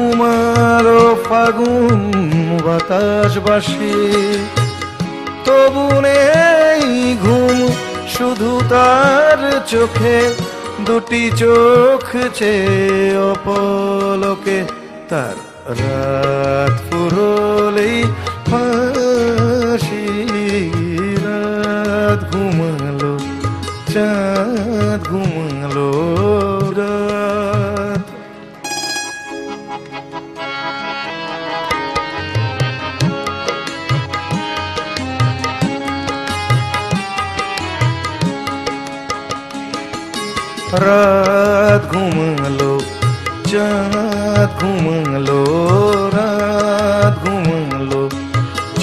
ঘুমালো ফাগুন বাতাস বাসি, তবু নেই ঘুম শুধু তার চোখে, দুটি চোখ চেয়ে অপলকে। তার রাত ফুরলেই ফাঁসি, রাত ঘুমালো চাঁদ ঘুমালো রাত। রাত ঘুমালো চাঁদ ঘুমালো রাত ঘুমালো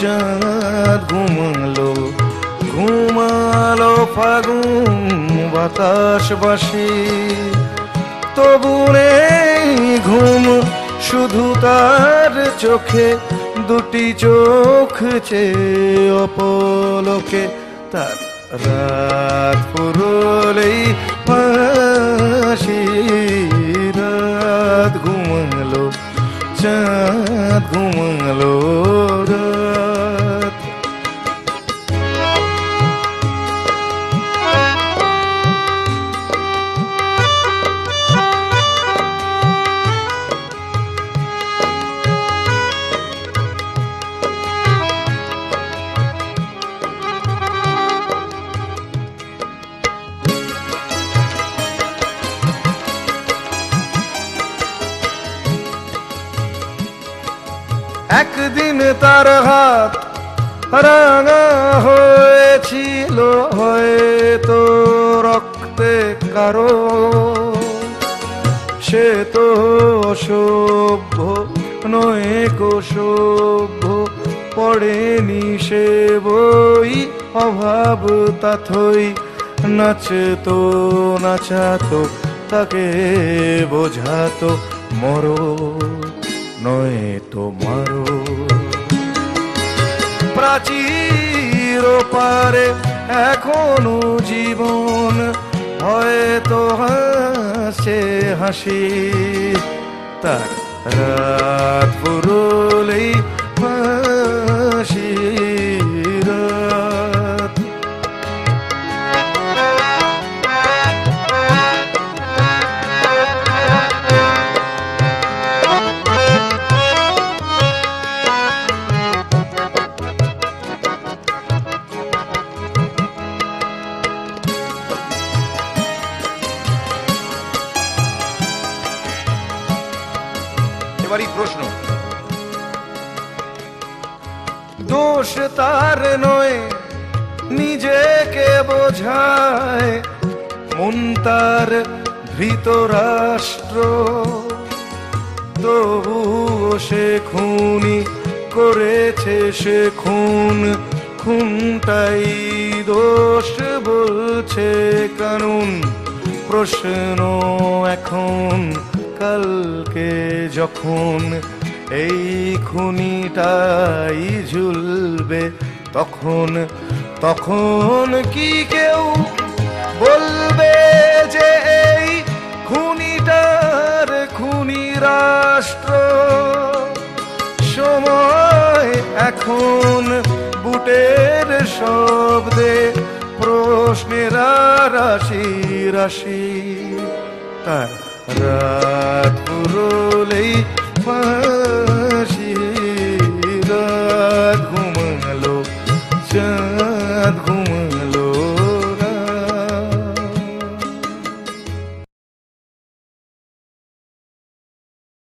চাঁদ ঘুমালো, ঘুমালো ফাগুন বাতাস বাসি, তবু নেই ঘুম শুধু তার চোখে, দুটি চোখ চেয়ে অপলকে। তার রাত ফুরলেই ফাঁসি, রাত ঘুমালো চাঁদ ঘুমালো রাত। একদিন তার হাত রাঙা হয়েছিল হয়তো রক্তে কারো, সে তো অসভ্য নয় কো সভ্য, পড়েনি সে বই অভাব তাথই, নাচতো নাচাতো তাকে বোঝাতো, মরো নয় তো মারো। প্রাচীর পারে এখনো জীবন, হয়তো হাসে হাসি, তার রাত ফুরলেই ফাঁসি রাত। এবারই প্রশ্ন, দোষ তার নয় নিজেকে বোঝায়, মন তার ধৃতরাষ্ট্র, তবুও সে খুনি করেছে সে খুন, খুনটাই দোষ বলছে কানুন। প্রশ্ন এখন কালকে যখন এই খুনিটাই ঝুলবে, তখন তখন কি কেউ বলবে যে এই খুনিটার খুনি রাষ্ট্র? সময় এখন বুটের শব্দে প্রশ্নের রাশি রাশি, তার রাত ফুরলেই